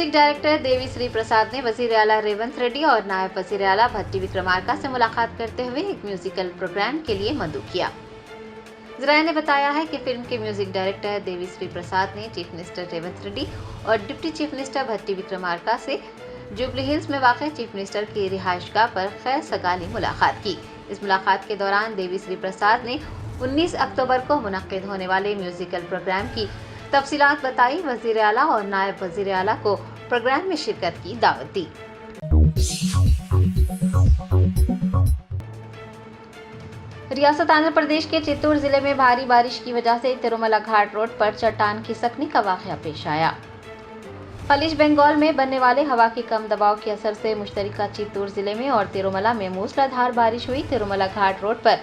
Music director Devi Shri Prasad ने वजीर आला रेवंत रेड्डी और नायब वजीर आला भट्टी विक्रमार्का से मुलाकात करते हुए एक म्यूजिकल प्रोग्राम के लिए मदऊ किया। जराये ने बताया है कि फिल्म के म्यूजिक डायरेक्टर देवी श्री प्रसाद ने चीफ मिनिस्टर रेवंत रेड्डी और डिप्टी चीफ मिनिस्टर भट्टी विक्रमार्का से जुबली हिल्स में वाक़ चीफ मिनिस्टर की रिहाइशगाह पर खैर सगाली मुलाकात की। इस मुलाकात के दौरान देवी श्री प्रसाद ने 19 अक्टूबर को मुनक्किद होने वाले म्यूजिकल प्रोग्राम की तफसीलात बताई। वजीर आला और नायब वजीर आला को प्रोग्राम में शिरकत की दावत दी। रियासत आंध्र प्रदेश के चित्तूर जिले में भारी बारिश की वजह से तिरुमला घाट रोड पर चट्टान खिसकने का वाक़या पेश आया। खलीज बंगाल में बनने वाले हवा के कम दबाव के असर से मुश्तरका चित्तूर जिले में और तिरुमला में मूसलाधार बारिश हुई। तिरुमला घाट रोड पर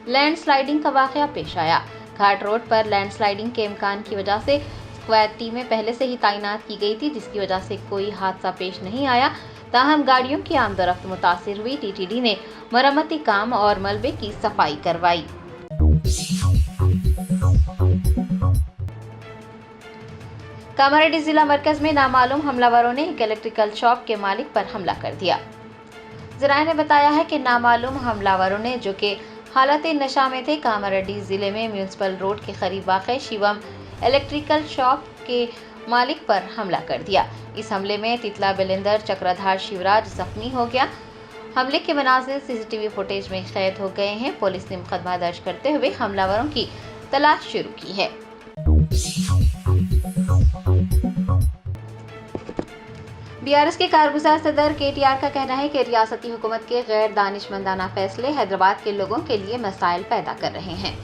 लैंडस्लाइडिंग का वाक़या पेश आया। घाट रोड पर लैंडस्लाइडिंग के इम्कान की वजह से स्क्वाड टीमें पहले से ही तैनात की गई थी, जिसकी वजह से कोई हादसा पेश नहीं आया। ताहम गाड़ियों की आमदोरफ्त मुतासिर हुई। टीटीडी ने मरम्मती काम और मलबे की सफाई करवाई। कामारेड्डी जिला मरकज में नामालूम हमलावरों ने एक इलेक्ट्रिकल शॉप के मालिक पर हमला कर दिया। जराये ने बताया है कि नामालूम हमलावरों ने, जो कि हालत नशा में थे, कामारेड्डी जिले में म्यूनिसिपल रोड के करीब वाक़ शिवम इलेक्ट्रिकल शॉप के मालिक पर हमला कर दिया। इस हमले में तितला बिलिंदर चक्रधार शिवराज जख्मी हो गया। हमले के मनाज़िर सीसीटीवी फुटेज में कैद हो गए हैं। पुलिस ने मुकदमा दर्ज करते हुए हमलावरों की तलाश शुरू की है। बीआरएस के कारगुजार सदर केटीआर का कहना है कि रियासती हुकूमत के गैर दानिशमंदाना फैसले हैदराबाद के लोगों के लिए मसाइल पैदा कर रहे हैं।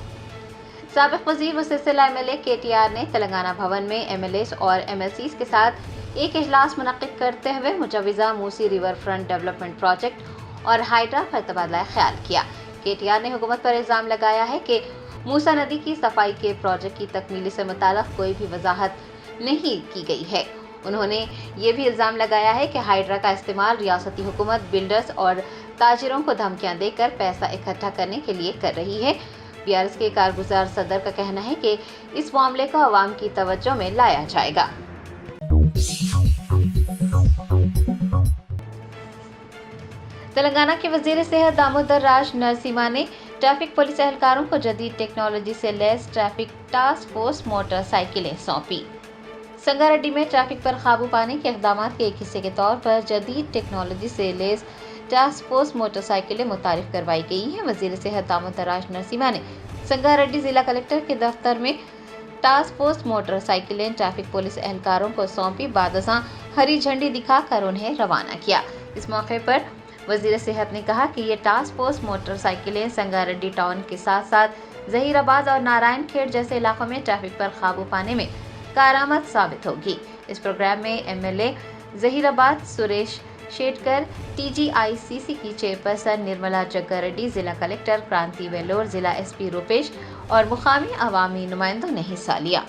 साबिक वज़ीर व सिलसिला एमएलए केटीआर ने तेलंगाना भवन में एमएलएस और एमएलसीज के साथ एक इजलास मुनक्किद करते हुए मुजव्वज़ा Musi river front development project और हाइड्रा पर तबादला ख्याल किया। केटीआर ने हुकूमत पर इल्ज़ाम लगाया है कि मूसा नदी की सफाई के प्रोजेक्ट की तकमीली से मुताल्लिक़ कोई भी वजाहत नहीं की गई है। उन्होंने ये भी इल्ज़ाम लगाया है कि हाइड्रा का इस्तेमाल रियासती हुकूमत बिल्डर्स और ताजिरों को धमकियां देकर पैसा इकट्ठा करने के लिए कर रही है। बीआरएस के कारगुजार सदर का कहना है कि इस मामले को अवाम की तवज्जो में लाया जाएगा। तेलंगाना के वजीर सेहत दामोदर राज नरसिम्हा ने ट्रैफिक पुलिस एहलकारों को जदीद टेक्नोलॉजी से लैस ट्रैफिक टास्क फोर्स मोटरसाइकिलें सौंपी। संगारेड्डी में ट्रैफिक पर काबू पाने के इक़दाम के एक हिस्से के तौर पर जदीद टेक्नोलॉजी से लैस टास्क फोर्स मोटरसाइकिलें मुतारिफ करवाई गई हैं। वज़ीर सेहत दामोदर राज नरसिम्हा ने संगारेड्डी जिला कलेक्टर के दफ्तर में टास्क फोर्स मोटरसाइकिलें ट्रैफिक पुलिस एहलकारों को सौंपी। बादशां हरी झंडी दिखाकर उन्हें रवाना किया। इस मौके पर वज़ीर सेहत ने कहा कि ये टास्क फोर्स मोटरसाइकिलें संगारेड्डी टाउन के साथ साथ जहीराबाद और नारायण खेड़ जैसे इलाकों में ट्रैफिक पर काबू पाने में कारआमद साबित होगी। इस प्रोग्राम में एमएलए जहीराबाद सुरेश शेटकर, टीजीआईसीसी की चेयरपर्सन निर्मला जग्गारेड्डी, जिला कलेक्टर क्रांति वेलोर, जिला एसपी रूपेश और मुकामी अवामी नुमाइंदों ने हिस्सा लिया।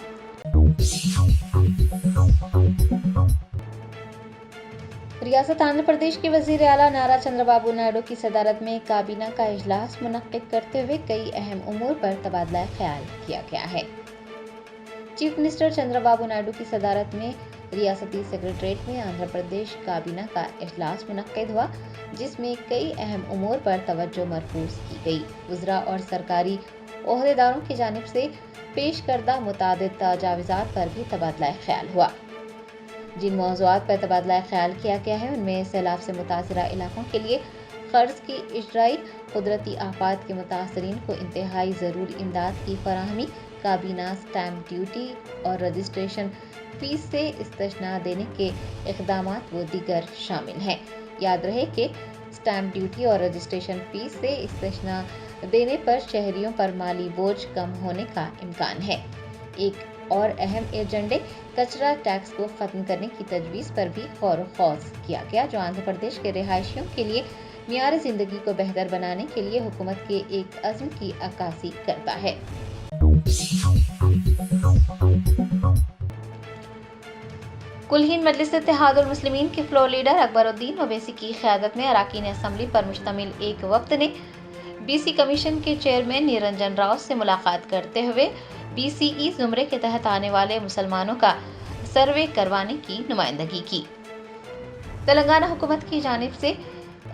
रियासत आंध्र प्रदेश के वजीर आला नारा चंद्रबाबू नायडू की सदारत में काबीना का इजलास मुनक्किद करते हुए कई अहम उमूर पर तबादला ख्याल किया गया है। चीफ मिनिस्टर चंद्रबाबू नायडू की सदारत में रियासती सेक्रेटरीट में आंध्र प्रदेश काबीना का इजलास मुनक्किद हुआ, जिसमें कई अहम उमूर पर तवज्जो मरकूज की गई। वज़रा और सरकारी ओहदेदारों की जानिब से पेश करदा मुतादिद तजावीज़ात पर भी तबादला ख्याल हुआ। जिन मौज़ूआत पर तबादला ख्याल किया गया है उनमें सैलाब से मुतासरा इलाकों के लिए कर्ज की इजराई, कुदरती आफात के मुतासरीन को इंतहाई ज़रूरी इमदाद की फराहमी, काबीना स्टैम्प ड्यूटी और रजिस्ट्रेशन फीस से इस्तिस्ना देने के इक़दामात व दीगर शामिल हैं। याद रहे कि स्टैम्प ड्यूटी और रजिस्ट्रेशन फीस से इस्तिस्ना देने पर शहरियों पर माली बोझ कम होने का इम्कान है। एक और अहम एजेंडे कचरा टैक्स को ख़त्म करने की तजवीज़ पर भी गौर व खौज किया गया, जो आंध्र प्रदेश के रिहायशियों के लिए मियार ज़िंदगी को बेहतर बनाने के लिए हुकूमत के एक अज़्म की अक्कासी करता है। कुल-हिंद मजलिस इत्तेहादुल मुस्लिमीन के फ्लोर लीडर अकबरुद्दीन ओवैसी की क़यादत में अरकान असम्बली पर मुश्तमिल एक वफ़द ने बीसी कमीशन के चेयरमैन निरंजन राव से मुलाकात करते हुए बीसीई ज़ुमरे के तहत आने वाले मुसलमानों का सर्वे करवाने की नुमाइंदगी की। तेलंगाना हुकूमत की जानिब से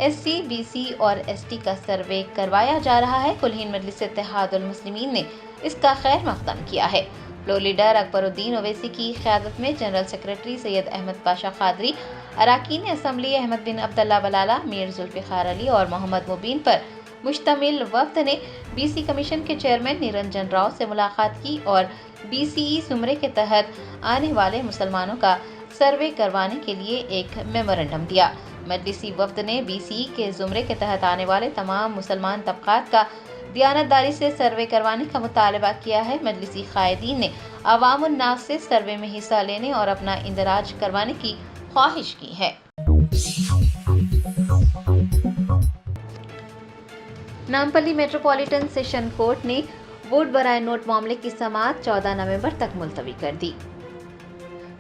SC, BC और ST का सर्वे करवाया जा रहा है। कुलहीन मजलिस इत्तेहादुल मुस्लिमीन ने इसका खैर मकदम किया है। फ्लोर लीडर अकबरुद्दीन ओवैसी की क़यादत में जनरल सेक्रेटरी सैयद अहमद पाशा क़ादरी, अराकीन असम्बली अहमद बिन अब्दुल्ला बलाला, मीर जुल्फ़िकार अली और मोहम्मद मुबीन पर मुश्तमिल वफ़द ने BC कमीशन के चेयरमैन निरंजन राव से मुलाकात की और BCE ज़ुमरे के तहत आने वाले मुसलमानों का सर्वे करवाने के लिए एक मेमोरेंडम दिया। मजलिसी वफ़द ने BCE के ज़ुमरे के तहत आने वाले तमाम मुसलमान तबक़ात का दियानतदारी से सर्वे करवाने का मुतालबा किया है। मजलिसी क़ायदीन ने अवामुन नास से सर्वे में हिस्सा लेने और अपना इंदराज करवाने की ख्वाहिश की है। नामपल्ली मेट्रोपॉलिटन सेशन कोर्ट ने वोट बराए नोट मामले की समाअत 14 नवंबर तक मुलतवी कर दी।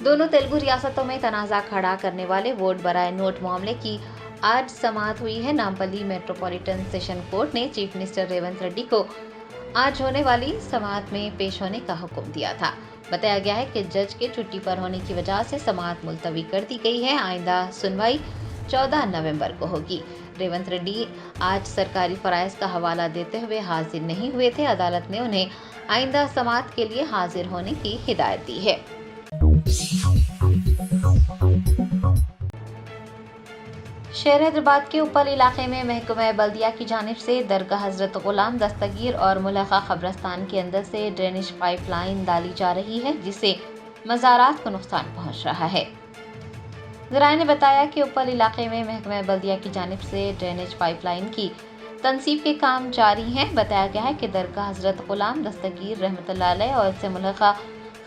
दोनों तेलुगु रियासतों में तनाज़ा खड़ा करने वाले वोट बराए नोट मामले की आज समाअत हुई है। नामपल्ली मेट्रोपॉलिटन सेशन कोर्ट ने चीफ मिनिस्टर रेवंत रेड्डी को आज होने वाली समाअत में पेश होने का हुक्म दिया था। बताया गया है कि जज के छुट्टी पर होने की वजह से समाअत मुलतवी कर दी गई है। आइंदा सुनवाई 14 नवंबर को होगी। रेवंत रेड्डी आज सरकारी फराइज का हवाला देते हुए हाजिर नहीं हुए थे। अदालत ने उन्हें आइंदा समाअत के लिए हाजिर होने की हिदायत दी है। शहर हैदराबाद के उपल इलाके में महकमा बल्दिया की जानिब से दरगाह हजरत गुलाम दस्तगीर और मुलखा कब्रस्तान के अंदर से ड्रेनेज पाइपलाइन डाली जा रही है, जिससे मज़ारात को नुकसान पहुंच रहा है। ज़राए ने बताया कि उपल इलाके में महकमा बल्दिया की जानिब से ड्रेनेज पाइपलाइन की तनसीब के काम जारी हैं। बताया गया है कि दरगाह हजरत गुलाम दस्तगीर रहमतुल्लाह अलैह और इससे मुलखा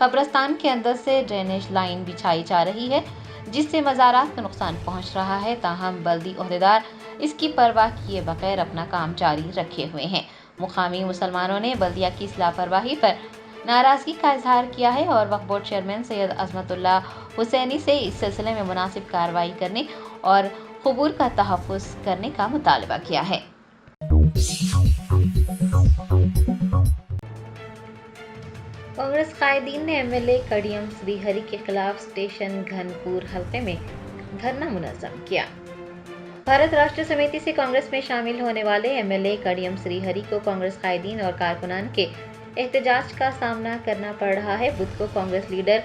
कब्रस्तान के अंदर से ड्रेनेज लाइन बिछाई जा रही है, जिससे मज़ारात को नुकसान पहुंच रहा है। ताहम बल्दी ओहदेदार इसकी परवाह किए बगैर अपना काम जारी रखे हुए हैं। मुकामी मुसलमानों ने बल्दिया की इस लापरवाही पर नाराज़गी का इजहार किया है और वक्फ बोर्ड चेयरमैन सैयद अज़मतुल्लाह हुसैनी से इस सिलसिले में मुनासिब कार्रवाई करने और क़ुबूर का तहफ़्फ़ुज़ करने का मुतालबा किया है। कांग्रेस कायदीन ने MLA कड़ियम श्रीहरि के खिलाफ स्टेशन घनपुर हलके में धरना मुनज़्ज़म किया। भारत राष्ट्र समिति से कांग्रेस में शामिल होने वाले MLA कड़ियम श्रीहरि को कांग्रेस कायदीन और कारकुनान के एहतजाज का सामना करना पड़ रहा है। बुध को कांग्रेस लीडर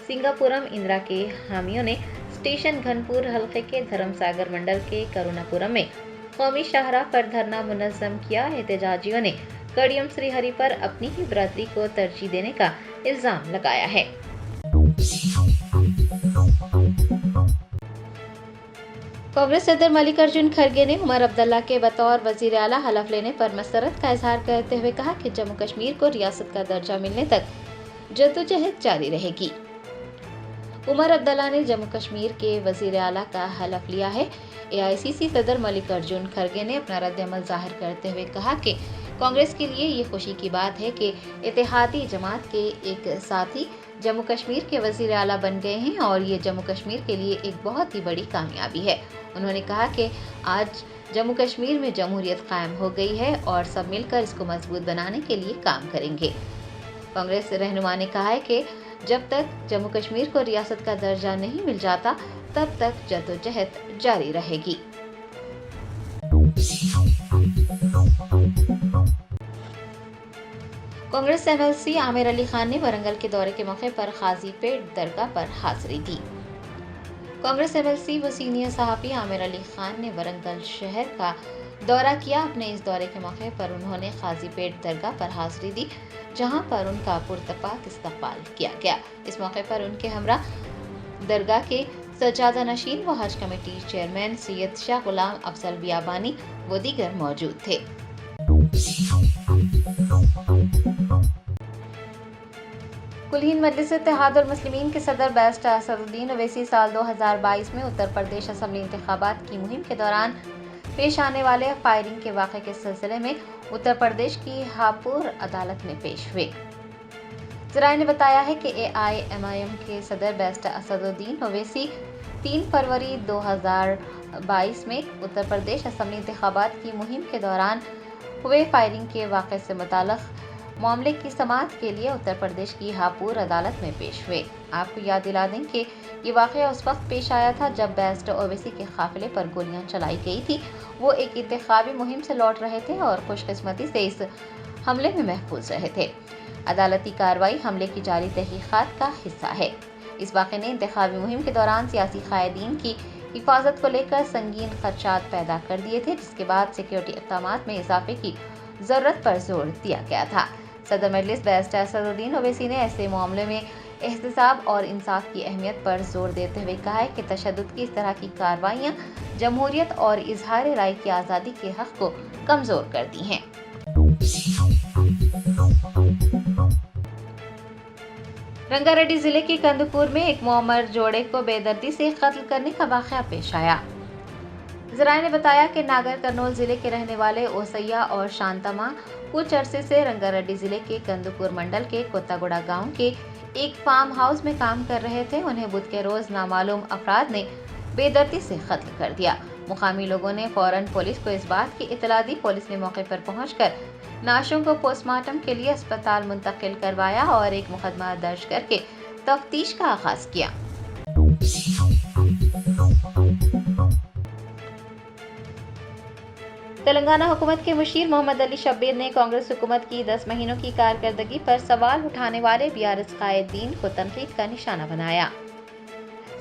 सिंगापुरम इंदिरा के हामियों ने स्टेशन घनपुर हलके के धर्मसागर मंडल के करुणापुरम में कौमी शाहराह पर धरना मुनज़्ज़म किया। एहतजाजियों ने कड़ियम श्रीहरि पर अपनी ही बरादरी को तरजीह देने का इल्जाम लगाया है। कांग्रेस सदर मल्लिकार्जुन खड़गे ने उमर अब्दुल्ला के बतौर वजीर आला हलफ लेने पर मसरत का इजहार करते हुए कहा कि जम्मू कश्मीर को रियासत का दर्जा मिलने तक जद्दोजहद जारी रहेगी। उमर अब्दुल्ला ने जम्मू कश्मीर के वजीर आला का हलफ लिया है। AICC सदर मल्लिकार्जुन खड़गे ने अपना रद्द-ए-अमल जाहिर करते हुए कहा कि कांग्रेस के लिए ये खुशी की बात है कि इत्तेहादी जमात के एक साथी जम्मू कश्मीर के वजीर आला बन गए हैं और ये जम्मू कश्मीर के लिए एक बहुत ही बड़ी कामयाबी है। उन्होंने कहा कि आज जम्मू कश्मीर में जमहूरियत कायम हो गई है और सब मिलकर इसको मजबूत बनाने के लिए काम करेंगे। कांग्रेस रहनुमा ने कहा है कि जब तक जम्मू कश्मीर को रियासत का दर्जा नहीं मिल जाता तब तक जद्दोजहद जारी रहेगी। कांग्रेस MLC आमिर अली खान ने वरंगल के दौरे के मौके पर खाजीपेट दरगाह पर हाजिरी दी। कांग्रेस MLC व सीनियर सहाफ़ी आमिर अली खान ने वरंगल शहर का दौरा किया। अपने इस दौरे के मौके पर उन्होंने खाजीपेट दरगाह पर हाजिरी दी, जहां पर उनका पुरतपाक इस्तकबाल किया गया। इस मौके पर उनके हमरा दरगाह के सज्जादा नशीन व हज कमेटी चेयरमैन सैयद शाह गुलाम अफजल बियाबानी व दीगर मौजूद थे। कुलहीन मजलिस इत्तेहादुल मुस्लिमीन के सदर बैरिस्टर असदुद्दीन ओवैसी साल 2022 में उत्तर प्रदेश असेंबली इंतखाबात की मुहिम के दौरान पेश आने वाले फायरिंग के वाक़े के सिलसिले में उत्तर प्रदेश की हापुर अदालत में पेश हुए। ज़राए ने बताया है कि AIMIM के सदर बैरिस्टर असदुद्दीन ओवैसी 3 फरवरी 2022 में उत्तर प्रदेश असेंबली इंतखाबात की मुहिम के दौरान हुए फायरिंग के वाक़े से मुताल्लिक़ मामले की समाअत के लिए उत्तर प्रदेश की हापुड़ अदालत में पेश हुए। आपको याद दिला दें कि ये वाक़या उस वक्त पेश आया था जब बैरिस्टर ओवैसी के काफिले पर गोलियां चलाई गई थी। वो एक इंतखाबी मुहिम से लौट रहे थे और खुशकिस्मती से इस हमले में महफूज रहे थे। अदालती कार्रवाई हमले की जारी तहकीकात का हिस्सा है। इस वाक़े ने इंतखाबी मुहिम के दौरान सियासी कायदीन की हिफाजत को लेकर संगीन खदशात पैदा कर दिए थे, जिसके बाद सिक्योरिटी इक़दामात में इजाफे की ज़रूरत पर जोर दिया गया था। सदर मजलिस बैरिस्टर असदुद्दीन ओवैसी ने ऐसे मामले में एहतसाब और इंसाफ की अहमियत पर जोर देते हुए कहा है कि तशद्दुद की इस तरह की कार्रवाइयाँ जमहूरियत और इजहार राय की आज़ादी के हक़ को कमज़ोर करती हैं। रंगारेड्डी जिले के कंदुकूर में एक मुअम्मर जोड़े को बेदर्दी से कत्ल करने का वाक़या पेश आया। ज़राए ने बताया कि नागर कर्नूल जिले के रहने वाले ओसैया और शांतमा कुछ अरसे से रंगारेड्डी जिले के कंदुकूर मंडल के कोत्तागुड़ा गांव के एक फार्म हाउस में काम कर रहे थे। उन्हें बुध के रोज नामालूम अफराद ने बेदर्दी से कत्ल कर दिया। मुकामी लोगों ने फौरन पुलिस को इस बात की इतला दी। पुलिस ने मौके पर पहुंचकर नाशों को पोस्टमार्टम के लिए अस्पताल मुंतकिल करवाया और एक मुकदमा दर्ज करके तफ्तीश का आगाज किया। तेलंगाना हुकूमत के मुशीर मोहम्मद अली शब्बीर ने कांग्रेस हुकूमत की 10 महीनों की कारकर्दगी पर सवाल उठाने वाले बीआरएस कायदीन को तनकीद का निशाना बनाया।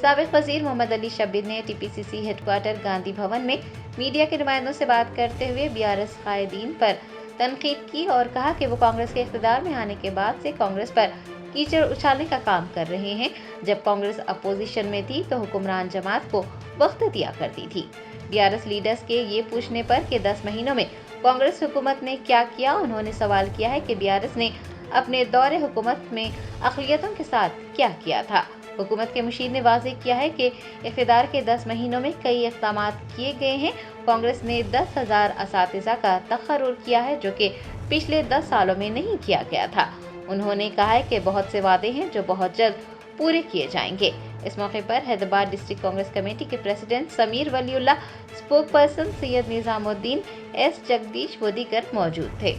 साबिक वजीर मोहम्मद अली शब्बीर ने टीपीसीसी हेडक्वार्टर गांधी भवन में मीडिया के नुमाइंदों से बात करते हुए बीआरएस कायदीन पर तनकीद की और कहा कि वो कांग्रेस के इख्तिदार में आने के बाद से कांग्रेस पर कीचड़ उछालने का काम कर रहे हैं। जब कांग्रेस अपोजिशन में थी तो हुक्मरान जमात को वक्त दिया करती थी। बीआरएस लीडर्स के ये पूछने पर कि 10 महीनों में कांग्रेस हुकूमत ने क्या किया, उन्होंने सवाल किया है कि बीआरएस ने अपने दौरे हुकूमत में अक़लियतों के साथ क्या किया था। हुकूमत के मुशीर ने वाज़ेह किया है कि इक़्तिदार के 10 महीनों में कई इक़दामात किए गए हैं। कांग्रेस ने 10,000 असातिज़ा का तक़र्रुर किया है जो कि पिछले 10 सालों में नहीं किया गया था। उन्होंने कहा है कि बहुत से वादे हैं जो बहुत जल्द पूरे किए जाएंगे। इस मौके पर हैदराबाद डिस्ट्रिक्ट कांग्रेस कमेटी के president Sameer Waliullah, spoke person Syed Nizamuddin, S Jagdish व दीगर मौजूद थे।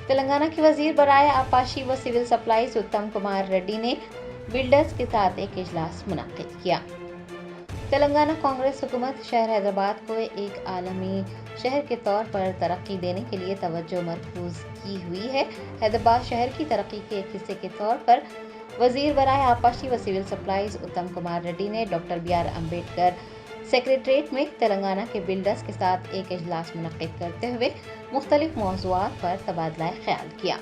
तेलंगाना के वजीर बराए आपाशी व सिविल सप्लाईज उत्तम कुमार रेड्डी ने बिल्डर्स के साथ एक इजलास मुनक्किद किया। तेलंगाना कांग्रेस हुकूमत शहर हैदराबाद को एक आलमी शहर के तौर पर तरक्की देने के लिए तवज्जो मरकूज की हुई है। हैदराबाद शहर की तरक्की के एक हिस्से के तौर पर वजीर बराए आपाशी व सिविल सप्लाईज उत्तम कुमार रेड्डी ने डॉक्टर BR अम्बेडकर सेक्रेटरीट में तेलंगाना के बिल्डर्स के साथ एक इजलास मुनक्किद करते हुए मुख्तलिफ मौज़ूआत पर तबादला ख्याल किया।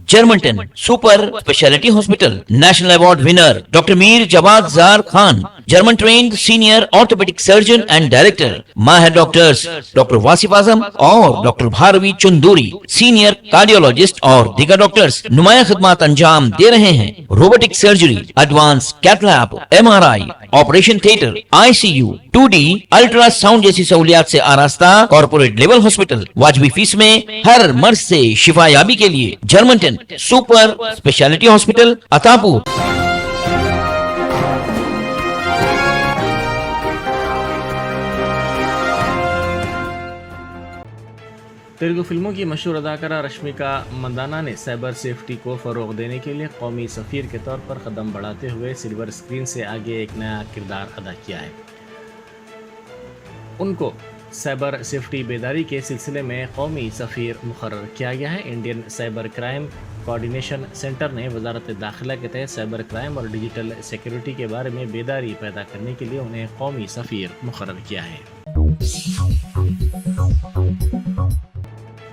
Germanton super speciality hospital national award winner doctor Mir Jawad Jar Khan, German trained senior orthopaedic surgeon and director, माहिर डॉक्टर्स डॉक्टर वासिफ आजम और doctor Bharvi Chanduri, senior cardiologist और दीगर डॉक्टर्स नुमाया खिदमत अंजाम दे रहे हैं। Robotic surgery, advance cath lab, MRI, operation theatre, ICU, 2D ultrasound जैसी सहूलियात से आरास्ता कॉर्पोरेट लेवल हॉस्पिटल। वाजबी फीस में हर मर्ज से शिफायाबी के लिए Germanton super speciality hospital Attapur. Telugu फिल्मों की मशहूर अदाकारा रश्मिका मंदाना ने साइबर सेफ्टी को फ़रोग़ देने के लिए कौमी सफ़ीर के तौर पर कदम बढ़ाते हुए सिल्वर स्क्रीन से आगे एक नया किरदार अदा किया है। उनको साइबर सेफ्टी बेदारी के सिलसिले में कौमी सफ़ीर मुकर्रर किया गया है। Indian cyber crime coordination centre ने वजारत दाखिला के तहत साइबर क्राइम और डिजिटल सिक्योरिटी के बारे में बेदारी पैदा करने के लिए उन्हें कौमी सफ़ीर मुकर्रर किया है।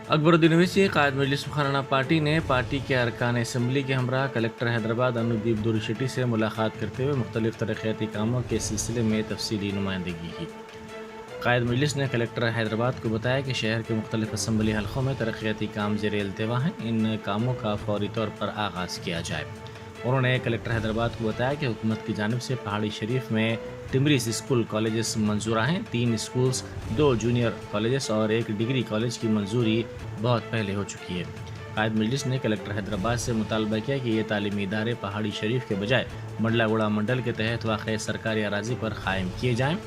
अकबरुद्दीन ओवैसी कायद मजलिस मुखर्रना पार्टी ने पार्टी के अरकान असम्बली के हमरा कलेक्टर हैदराबाद अनुदीप दुरी शेट्टी से मुलाकात करते हुए मुख्तलिफ तरक्याती कामों के सिलसिले में तफसीली नुमाइंदगी की। कायद मजलिस ने कलेक्टर हैदराबाद को बताया कि शहर के मुख्तलिफ असम्बली हलकों में तरक्याती काम ज़ेर इल्तिवा हैं, इन कामों का फौरी तौर पर आगाज़ किया जाए। उन्होंने कलेक्टर हैदराबाद को बताया कि हुकूमत की जानिब से पहाड़ी शरीफ में टिमरीज स्कूल कॉलेजेस मंजूरा हैं। 3 स्कूल्स, 2 जूनियर कॉलेजेस और 1 डिग्री कॉलेज की मंजूरी बहुत पहले हो चुकी है। قائد مجلس نے کلکٹر حیدرآباد سے مطالبہ کیا کہ یہ تعلیمی ادارے پہاڑی شریف کے بجائے منڈلا گوڑا منڈل کے تحت واقع سرکاری اراضی پر قائم کیے جائیں۔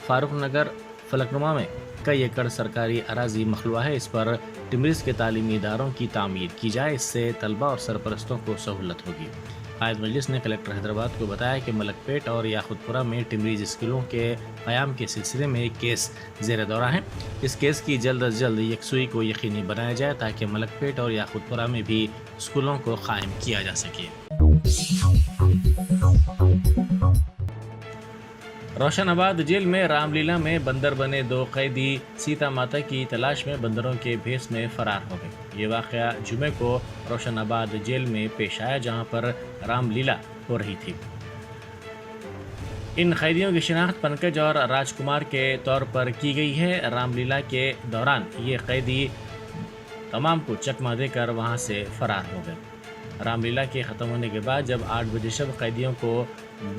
فاروق نگر فلکنما میں کئی ایکڑ سرکاری اراضی مخلوع ہے، اس پر ٹمریز کے تعلیمی اداروں کی تعمیر کی جائے، اس سے طلبہ اور سرپرستوں کو سہولت ہوگی۔ قائد مجلس نے کلکٹر حیدرآباد کو بتایا کہ ملک پیٹ اور یاقوت پورہ میں ٹمریز اسکولوں کے قیام کے سلسلے میں ایک کیس زیر دورہ ہے۔ اس کیس کی جلد از جلد یکسوئی کو یقینی بنایا جائے تاکہ ملک پیٹ اور یاقوت پورہ میں بھی اسکولوں کو قائم کیا جا سکے۔ روشن آباد جیل میں رام لیلا میں بندر بنے 2 قیدی سیتا ماتا کی تلاش میں بندروں کے بھیس میں فرار ہو گئے۔ یہ واقعہ جمعے کو روشن آباد جیل میں پیش آیا جہاں پر رام لیلا ہو رہی تھی۔ ان قیدیوں کی شناخت پنکج اور راج کمار کے طور پر کی گئی ہے۔ رام لیلا کے دوران یہ قیدی تمام کو چکمہ دے کر وہاں سے فرار ہو گئے۔ رام لیلا کے ختم ہونے کے بعد جب 8 بجے شب قیدیوں کو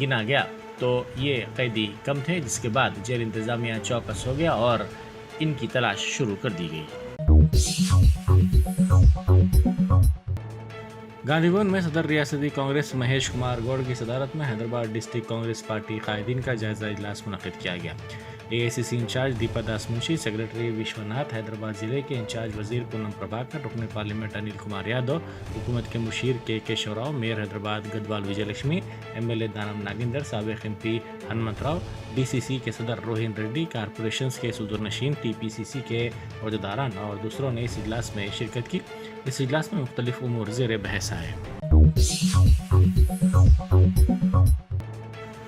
گنا گیا تو یہ قیدی کم تھے، جس کے بعد جیل انتظامیہ چوکس ہو گیا اور ان کی تلاش شروع کر دی گئی۔ گاندھی بھون میں صدر ریاستی کانگریس مہیش کمار گوڑ کی صدارت میں حیدرآباد ڈسٹرکٹ کانگریس پارٹی قائدین کا جائزہ اجلاس منعقد کیا گیا۔ اے آئی سی سی انچارج دیپا داس منشی، سیکرٹری وشوناتھ، حیدرآباد ضلع کے انچارج وزیر پونم پربھاکر، رکن پارلیمنٹ انل کمار یادو، حکومت کے مشیر کے Keshav Rao, mayor Hyderabad Gadwal Vijaya Lakshmi, M L A Danam Nagender, سابق M P Hanumantha Rao, D C C کے صدر روہن ریڈی، کارپوریشنز کے صدور نشین، ٹی پی سی سی کے عہدیداران اور دوسروں نے اس اجلاس میں شرکت کی۔ اس اجلاس میں مختلف امور زیر بحث آئے۔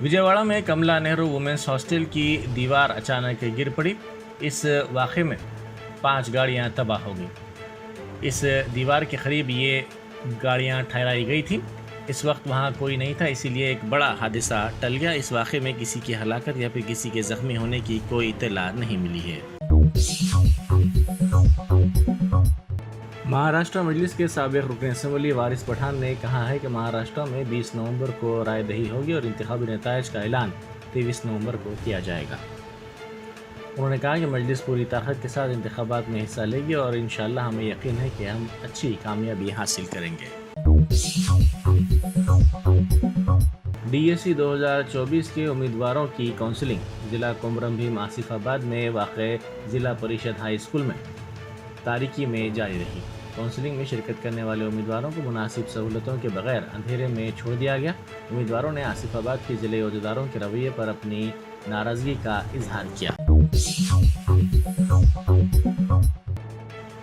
وجے واڑہ میں کملا نہرو وومنس ہاسٹل کی دیوار اچانک گر پڑی۔ اس واقعے میں 5 گاڑیاں تباہ ہو گئیں۔ اس دیوار کے قریب یہ گاڑیاں ٹھہرائی گئی تھیں۔ اس وقت وہاں کوئی نہیں تھا، اسی لیے ایک بڑا حادثہ ٹل گیا۔ اس واقعے میں کسی کی ہلاکت یا پھر کسی کے زخمی ہونے کی کوئی اطلاع نہیں ملی ہے۔ مہاراشٹر مجلس کے سابق رکن اسمبلی وارث پٹھان نے کہا ہے کہ مہاراشٹر میں 20 نومبر کو رائے دہی ہوگی اور انتخابی نتائج کا اعلان 23 نومبر کو کیا جائے گا۔ انہوں نے کہا کہ مجلس پوری طاقت کے ساتھ انتخابات میں حصہ لے گی اور انشاءاللہ ہمیں یقین ہے کہ ہم اچھی کامیابی حاصل کریں گے۔ ڈی ایس سی 2024 کے امیدواروں کی کونسلنگ ضلع کمرم بھیم آصف آباد میں واقع ضلع پریشد ہائی اسکول میں تاریکی میں جاری رہی۔ کونسلنگ میں شرکت کرنے والے امیدواروں کو مناسب سہولتوں کے بغیر اندھیرے میں چھوڑ دیا گیا۔ امیدواروں نے آصف آباد کے ضلع عہدیداروں کے رویے پر اپنی ناراضگی کا اظہار کیا۔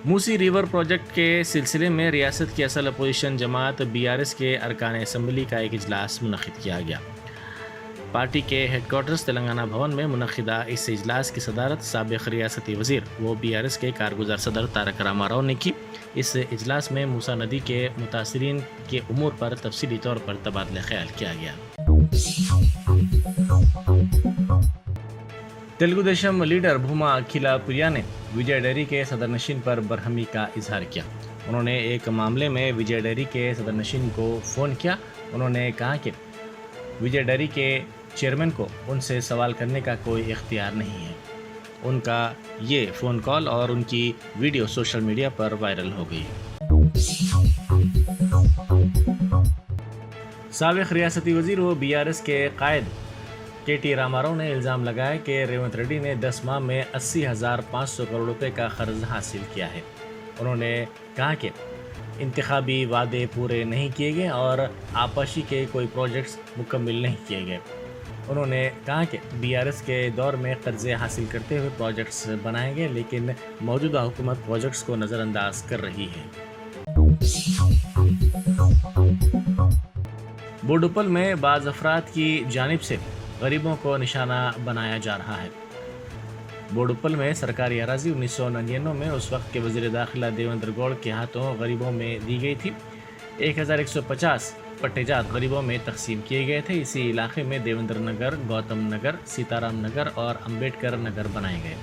موسی ریور پروجیکٹ کے سلسلے میں ریاست کی اصل اپوزیشن جماعت BRS کے ارکان اسمبلی کا ایک اجلاس منعقد کیا گیا۔ پارٹی کے ہیڈ کوارٹرز تلنگانہ بھون میں منعقدہ اس اجلاس کی صدارت سابق ریاستی وزیر و BRS کے کارگزار صدر تارک راما راؤ نے کی۔ اس اجلاس میں موسیٰ ندی کے متاثرین کے امور پر تفصیلی طور پر تبادلہ خیال کیا گیا۔ تیلگو دیشم لیڈر بھوما اکھیلا پریا نے وجے ڈیری کے صدر نشین پر برہمی کا اظہار کیا۔ انہوں نے ایک معاملے میں وجے ڈیری کے صدر نشین کو فون کیا۔ انہوں نے کہا کہ وجے ڈیری کے چیئرمین کو ان سے سوال کرنے کا کوئی اختیار نہیں ہے۔ ان کا یہ فون کال اور ان کی ویڈیو سوشل میڈیا پر وائرل ہو گئی۔ سابق ریاستی وزیر و BRS کے قائد KT راما راؤ نے الزام لگایا کہ ریونت ریڈی نے 10 ماہ میں 80,500 کروڑ روپے کا قرض حاصل کیا ہے۔ انہوں نے کہا کہ انتخابی وعدے پورے نہیں کیے گئے اور آپاشی کے کوئی پروجیکٹس مکمل نہیں کیے گئے۔ انہوں نے کہا کہ BRS کے دور میں قرضے حاصل کرتے ہوئے پروجیکٹس بنائے گئے، لیکن موجودہ حکومت پروجیکٹس کو نظر انداز کر رہی ہے۔ بوڈوپل میں بعض افراد کی جانب سے غریبوں کو نشانہ بنایا جا رہا ہے۔ بوڈوپل میں سرکاری اراضی 1999 میں اس وقت کے وزیر داخلہ دیوندر گوڑ کے ہاتھوں غریبوں میں دی گئی تھی۔ 1150 پٹے جات غریبوں میں تقسیم کیے گئے تھے۔ اسی علاقے میں دیوندر نگر، گوتم نگر، سیتارام نگر اور امبیڈکر نگر بنائے گئے۔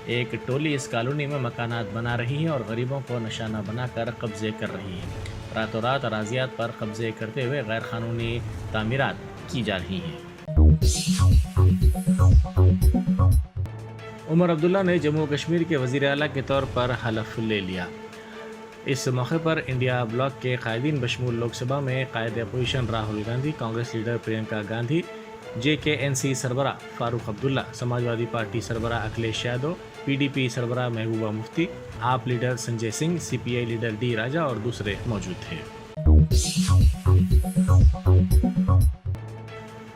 ایک ٹولی اس کالونی میں مکانات بنا رہی ہے اور غریبوں کو نشانہ بنا کر قبضے کر رہی ہے۔ راتوں رات اراضیات پر قبضے کرتے ہوئے غیر قانونی تعمیرات کی جا رہی ہیں۔ عمر عبداللہ نے جموں کشمیر کے وزیر اعلیٰ کے طور پر حلف لے لیا۔ اس موقع پر انڈیا بلاک کے قائدین بشمول لوک سبھا میں قائد opposition Rahul Gandhi, Congress leader Priyanka Gandhi, JKNC سربراہ فاروق عبداللہ، سماجوادی پارٹی سربراہ اکھلیش یادو، PDP سربراہ محبوبہ مفتی، آپ leader Sanjay Singh, CPI leader D راجا اور دوسرے موجود تھے۔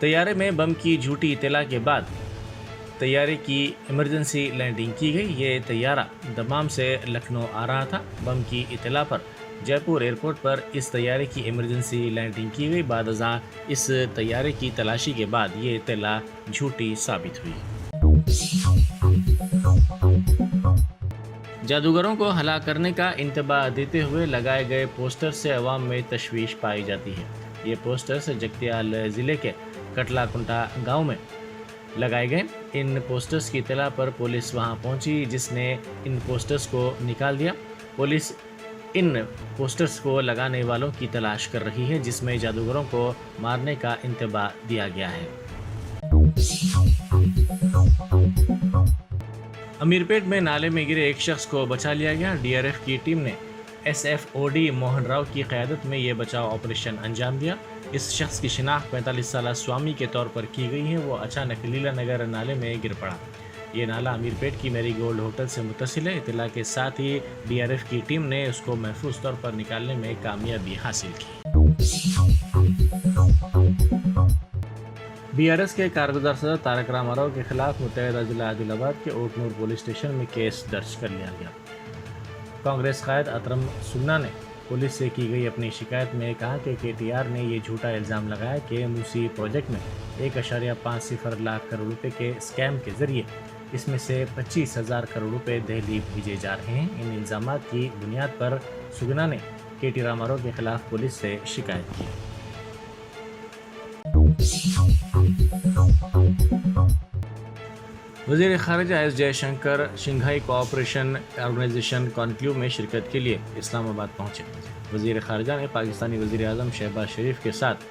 طیارے میں بم کی جھوٹی اطلاع کے بعد طیارے کی ایمرجنسی لینڈنگ کی گئی۔ یہ طیارہ دمام سے لکھنؤ آ رہا تھا۔ بم کی اطلاع پر جے پور ایئرپورٹ پر اس طیارے کی ایمرجنسی لینڈنگ کی گئی۔ بعد ازاں اس طیارے کی تلاشی کے بعد یہ اطلاع جھوٹی ثابت ہوئی۔ جادوگروں کو ہلاک کرنے کا انتباہ دیتے ہوئے لگائے گئے پوسٹر سے عوام میں تشویش پائی جاتی ہے۔ یہ پوسٹرز جگتیال ضلع کے کٹلا کنٹا گاؤں میں لگائے گئے۔ ان پوسٹرز کی اطلاع پر پولیس وہاں پہنچی، جس نے ان پوسٹرز کو نکال دیا۔ پولیس ان پوسٹرز کو لگانے والوں کی تلاش کر رہی ہے، جس میں جادوگروں کو مارنے کا انتباہ دیا گیا ہے۔ امیر پیٹ میں نالے میں گرے ایک شخص کو بچا لیا گیا۔ DRF کی ٹیم نے SFOD موہن راؤ کی قیادت میں یہ بچاؤ آپریشن انجام دیا۔ اس شخص کی شناخت 45 سالہ سوامی کے طور پر کی گئی ہے۔ وہ اچانک لیلا نگر نالے میں گر پڑا۔ یہ نالا امیر پیٹ کی میری گولڈ ہوٹل سے متصل ہے۔ اطلاع کے ساتھ ہی DRF کی ٹیم نے اس کو محفوظ طور پر نکالنے میں کامیابی حاصل کی۔ BRS کے کارگزار صدر تارک راما راؤ کے خلاف متحدہ ضلع عادل آباد کے اوٹ نور پولیس اسٹیشن میں کیس درج کر لیا گیا۔ کانگریس قائد اترم سگنا نے پولیس سے کی گئی اپنی شکایت میں کہا کہ KTR نے یہ جھوٹا الزام لگایا کہ موسی پروجیکٹ میں 1.50 لاکھ کروڑ روپے کے اسکیم کے ذریعے اس میں سے 25,000 کروڑ روپے دہلی بھیجے جا رہے ہیں۔ ان الزامات کی بنیاد پر سگنا نے KT راما راؤ کے خلاف پولیس سے شکایت کی۔ وزیر خارجہ S J Shankar Shanghai cooperation organisation conclave میں شرکت کے لیے اسلام آباد پہنچے۔ وزیر خارجہ نے پاکستانی وزیر اعظم شہباز شریف کے ساتھ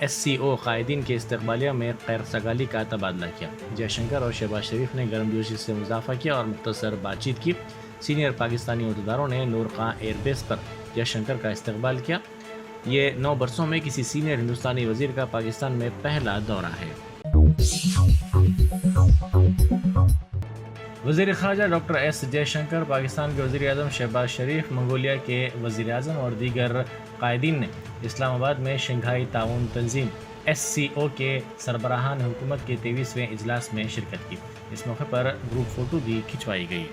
SCO قائدین کے استقبالیہ میں خیر سگالی کا تبادلہ کیا۔ جے شنکر اور شہباز شریف نے گرم جوشی سے مضافہ کیا اور مختصر بات چیت کی۔ سینئر پاکستانی عہدیداروں نے نور خان ایئر بیس پر جے شنکر کا استقبال کیا۔ یہ 9 برسوں میں کسی سینئر ہندوستانی وزیر کا پاکستان میں پہلا دورہ ہے۔ وزیر خارجہ doctor S J Shankar, Pakistan کے وزیر اعظم شہباز شریف، منگولیا کے وزیر اعظم اور دیگر قائدین نے اسلام آباد میں شنگھائی تعاون تنظیم SCO کے سربراہان حکومت کے 23ویں اجلاس میں شرکت کی۔ اس موقع پر گروپ فوٹو بھی کھنچوائی گئی۔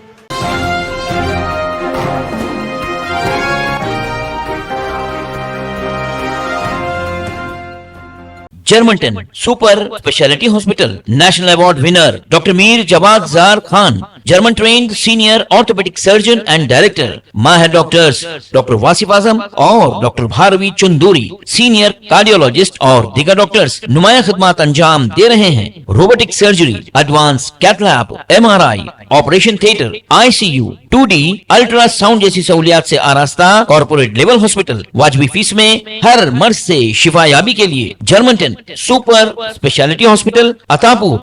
Germanten super speciality hospital national award winner doctor Mir Jawad Zar Khan, German trained senior orthopaedic surgeon and director, ماہر ڈاکٹرز ڈاکٹر واصف اعظم اور doctor Bharavi Chanduri, senior cardiologist اور دیگر ڈاکٹرز نمایاں خدمات انجام دے رہے ہیں۔ Robotic surgery, advance cath lab, MRI، operation theatre, ICU، 2D ultrasound جیسی سہولیات سے آراستہ کارپوریٹ لیول ہاسپٹل، واجبی فیس میں ہر مرض سے شفا یابی کے لیے جرمنٹن سپر اسپیشلٹی ہاسپٹل عطا پور۔